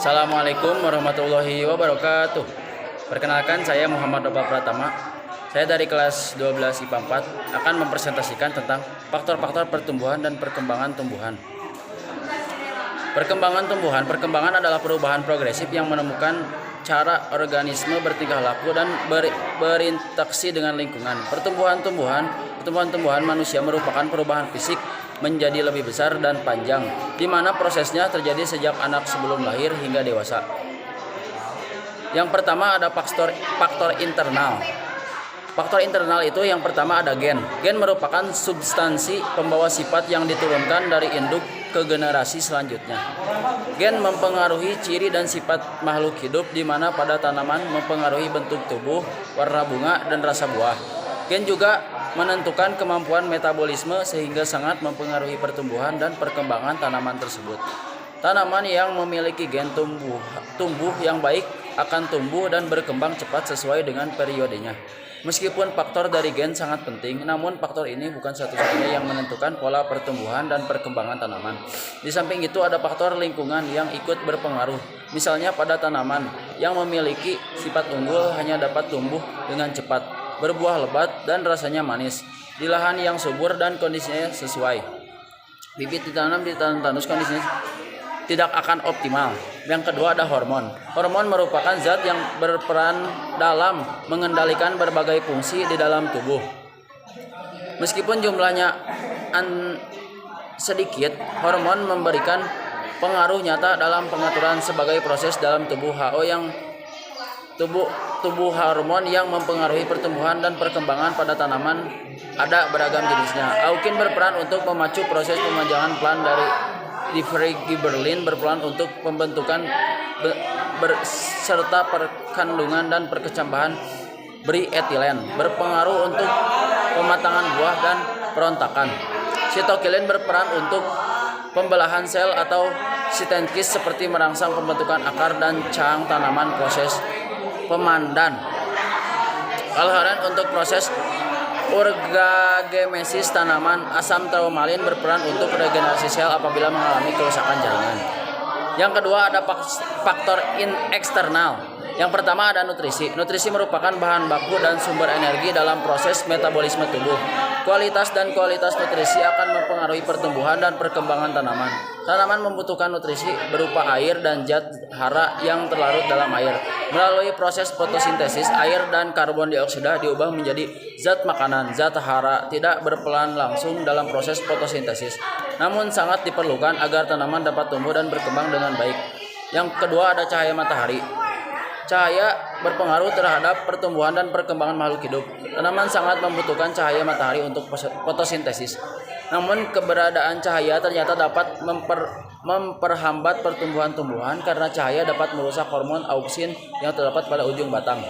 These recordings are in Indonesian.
Assalamualaikum warahmatullahi wabarakatuh. Perkenalkan, saya Muhammad Nopal Pratama. Saya dari kelas 12 IPA 4 akan mempresentasikan tentang faktor-faktor pertumbuhan dan perkembangan tumbuhan. Perkembangan adalah perubahan progresif yang menemukan cara organisme bertingkah laku dan berinteraksi dengan lingkungan. Pertumbuhan manusia merupakan perubahan fisik menjadi lebih besar dan panjang, di mana prosesnya terjadi sejak anak sebelum lahir hingga dewasa. Yang pertama ada faktor internal. Faktor internal itu yang pertama ada gen. Gen merupakan substansi pembawa sifat yang diturunkan dari induk ke generasi selanjutnya. Gen mempengaruhi ciri dan sifat makhluk hidup, di mana pada tanaman mempengaruhi bentuk tubuh, warna bunga, dan rasa buah. Gen juga menentukan kemampuan metabolisme sehingga sangat mempengaruhi pertumbuhan dan perkembangan tanaman tersebut. Tanaman yang memiliki gen tumbuh yang baik akan tumbuh dan berkembang cepat sesuai dengan periodenya. Meskipun faktor dari gen sangat penting, namun faktor ini bukan satu-satunya yang menentukan pola pertumbuhan dan perkembangan tanaman. Di samping itu ada faktor lingkungan yang ikut berpengaruh. Misalnya pada tanaman yang memiliki sifat unggul hanya dapat tumbuh dengan cepat, berbuah lebat dan rasanya manis di lahan yang subur dan kondisinya sesuai. Bibit ditanam di tanah tandus kondisinya tidak akan optimal. Yang kedua ada hormon. Hormon merupakan zat yang berperan dalam mengendalikan berbagai fungsi di dalam tubuh. Meskipun jumlahnya sedikit, hormon memberikan pengaruh nyata dalam pengaturan sebagai proses dalam tubuh hormon yang mempengaruhi pertumbuhan dan perkembangan pada tanaman ada beragam jenisnya. Aukin berperan untuk memacu proses pemanjangan plant dari Divergiberlin berperan untuk pembentukan serta perkandungan dan perkecambahan brietilen berpengaruh untuk pematangan buah dan perontakan. Sitokinin berperan untuk pembelahan sel atau sitenkis seperti merangsang pembentukan akar dan cang tanaman proses pemandan. Alharan untuk proses orgagenesis tanaman. Asam taumalin berperan untuk regenerasi sel apabila mengalami kerusakan jaringan. Yang kedua ada faktor eksternal. Yang pertama ada nutrisi. Nutrisi merupakan bahan baku dan sumber energi dalam proses metabolisme tubuh. Kualitas dan kualitas nutrisi akan mempengaruhi pertumbuhan dan perkembangan tanaman. Tanaman membutuhkan nutrisi berupa air dan zat hara yang terlarut dalam air. Melalui proses fotosintesis, air dan karbon dioksida diubah menjadi zat makanan. Zat hara tidak berperan langsung dalam proses fotosintesis, namun sangat diperlukan agar tanaman dapat tumbuh dan berkembang dengan baik. Yang kedua ada cahaya matahari. Cahaya berpengaruh terhadap pertumbuhan dan perkembangan makhluk hidup. Tanaman sangat membutuhkan cahaya matahari untuk fotosintesis. Namun keberadaan cahaya ternyata dapat memperhambat pertumbuhan tumbuhan karena cahaya dapat merusak hormon auksin yang terdapat pada ujung batang.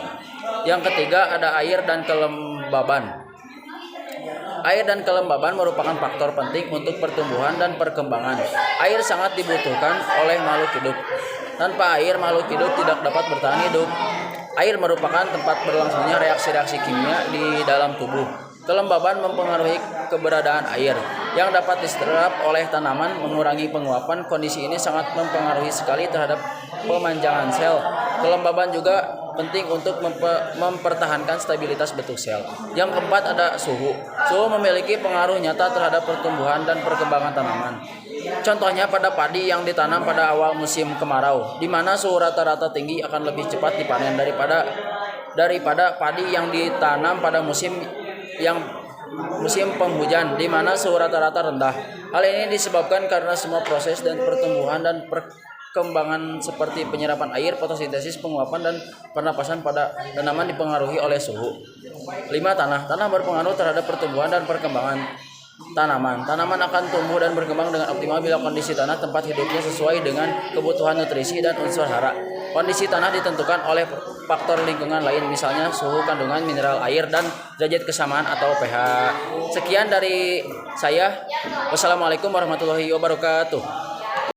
Yang ketiga ada air dan kelembaban. Air dan kelembaban merupakan faktor penting untuk pertumbuhan dan perkembangan. Air sangat dibutuhkan oleh makhluk hidup. Tanpa air, makhluk hidup tidak dapat bertahan hidup. Air merupakan tempat berlangsungnya reaksi-reaksi kimia di dalam tubuh. Kelembaban mempengaruhi keberadaan air yang dapat diserap oleh tanaman, mengurangi penguapan. Kondisi ini sangat mempengaruhi sekali terhadap pemanjangan sel. Kelembaban juga penting untuk mempertahankan stabilitas bentuk sel. Yang keempat ada suhu. Suhu memiliki pengaruh nyata terhadap pertumbuhan dan perkembangan tanaman. Contohnya pada padi yang ditanam pada awal musim kemarau, di mana suhu rata-rata tinggi akan lebih cepat dipanen daripada padi yang ditanam pada musim penghujan, di mana suhu rata-rata rendah. Hal ini disebabkan karena semua proses dan pertumbuhan dan perkembangan seperti penyerapan air, fotosintesis, penguapan, dan pernapasan pada tanaman dipengaruhi oleh suhu. 5. Tanah. Tanah berpengaruh terhadap pertumbuhan dan perkembangan tanaman. Tanaman akan tumbuh dan berkembang dengan optimal bila kondisi tanah tempat hidupnya sesuai dengan kebutuhan nutrisi dan unsur hara. Kondisi tanah ditentukan oleh faktor lingkungan lain, misalnya suhu, kandungan mineral air, dan derajat kesamaan atau pH. Sekian dari saya. Wassalamualaikum warahmatullahi wabarakatuh.